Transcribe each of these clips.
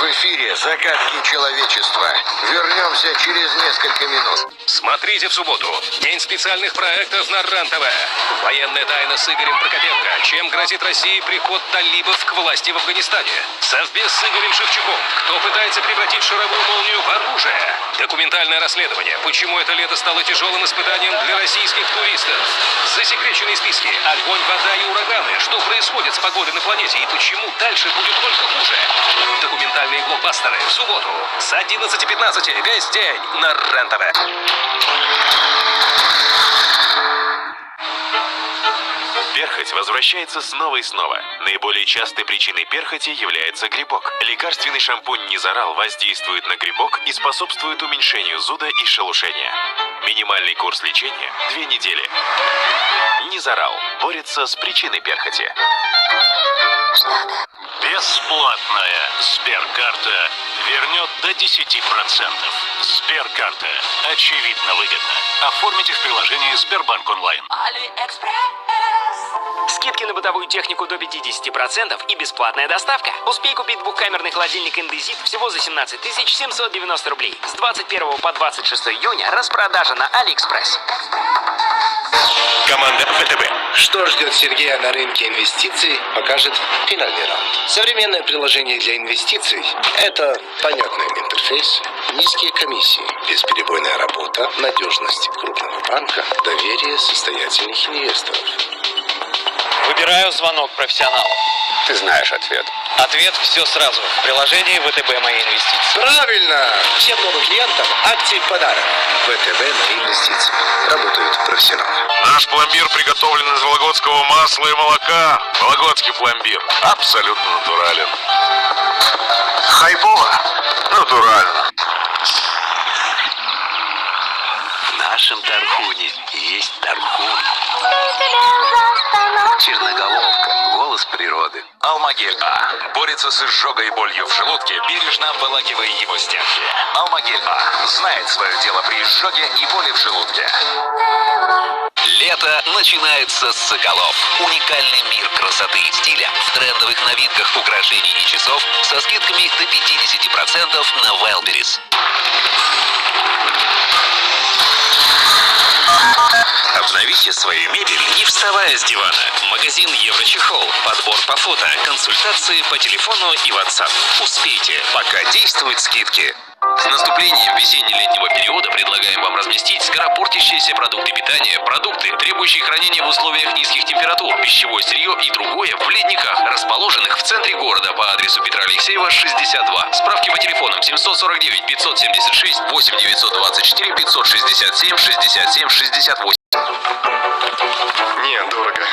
В эфире «Загадки человечества». Вернемся через несколько минут. Смотрите в субботу. День специальных проектов на РЕН-ТВ. Военная тайна с Игорем Прокопенко. Чем грозит России приход талибов к власти в Афганистане? Совбез с Игорем Шевчуком. Кто пытается превратить шаровую молнию в оружие? Документальное расследование. Почему это лето стало тяжелым испытанием для российских туристов? Засекреченные списки. Огонь, вода и ураганы. Что происходит с погодой на планете и почему дальше будет только хуже? Документальные блокбастеры в субботу с 11:15 весь день на РЕН-ТВ. Перхоть возвращается снова и снова. Наиболее частой причиной перхоти является грибок. Лекарственный шампунь Низарал воздействует на грибок и способствует уменьшению зуда и шелушения. Минимальный курс лечения – 2 недели. Низарал борется с причиной перхоти. Бесплатная Сберкарта вернет до 10%. Сберкарта. Очевидно выгодно. Оформите в приложении Сбербанк онлайн. Скидки на бытовую технику до 50% и бесплатная доставка. Успей купить двухкамерный холодильник Индезит всего за 17 790 рублей. С 21 по 26 июня распродажа на Алиэкспресс. Команда ВТБ. Что ждет Сергея на рынке инвестиций, покажет финальный раунд. Современное приложение для инвестиций – это понятный интерфейс, низкие комиссии, бесперебойная работа, надежность крупного банка, доверие состоятельных инвесторов. Выбираю звонок профессионалу. Ты знаешь ответ. Ответ все сразу в приложении ВТБ «Мои инвестиции». Правильно! Всем новым клиентам акции в подарок. ВТБ «Мои инвестиции». Работают профессионалы. Наш пломбир приготовлен из вологодского масла и молока. Вологодский пломбир. Абсолютно натурален. Хайпово? Натурально. В нашем Тархуне есть Тархун. Черноголовка. Голос природы. Алмагель А. Борется с изжогой и болью в желудке, бережно обволакивая его стенки. Алмагель А. Знает свое дело при изжоге и боли в желудке. Лето начинается с Соколов. Уникальный мир красоты и стиля в трендовых новинках украшений и часов со скидками до 50% на Wildberries. Обновите свою мебель, не вставая с дивана. Магазин Еврочехол. Подбор по фото, консультации по телефону и WhatsApp. Успейте, пока действуют скидки. С наступлением весенне-летнего периода предлагаем вам разместить скоропортящиеся продукты питания, продукты, требующие хранения в условиях низких температур, пищевое сырье и другое в ледниках, расположенных в центре города по адресу Петра Алексеева, 62. Справки по телефонам 749 576 8 924 567 67 68. Не, дорого.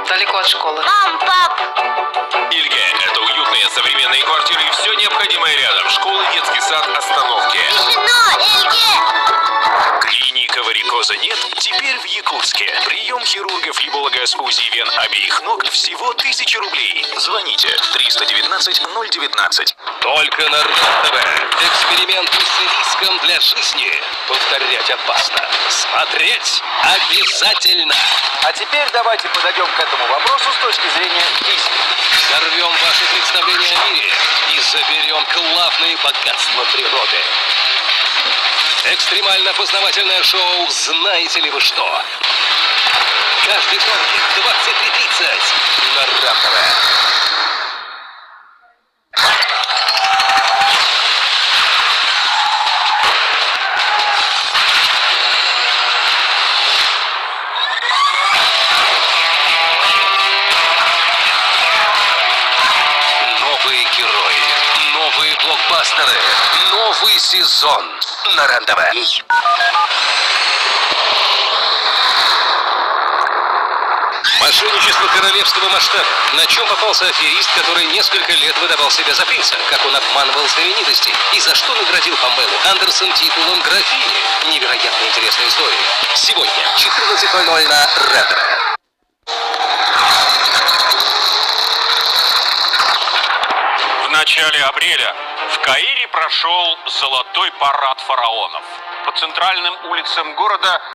Далеко от школы. Мам, пап! Ильге – это уютные современные квартиры и все необходимое рядом. Школа, детский сад, остановки. Тишина, Ильге! Клиника варикоза нет? Теперь в Якутске. Прием хирургов, флеболога с УЗИ вен обеих ног всего 1000 рублей. Звоните 319 019. Только на РЕН-ТВ. Эксперименты с риском для жизни. Повторять опасно. Смотреть обязательно. А теперь давайте подойдем к этому вопросу с точки зрения физики. Сорвем ваши представления о мире и заберем главные богатства природы. Экстремально-познавательное шоу «Знаете ли вы что?». Каждый вторник, 23:30 на РЕН-ТВ. Новые герои, новые блокбастеры, новый сезон на РЕН-ТВ. Мошенничество королевского масштаба. На чем попался аферист, который несколько лет выдавал себя за принца? Как он обманывал знаменитостей? И за что наградил Памелу Андерсон титулом графини? Невероятно интересная история. Сегодня, 14:00 на РЕН-ТВ. В начале апреля в Каире прошел золотой парад фараонов. По центральным улицам города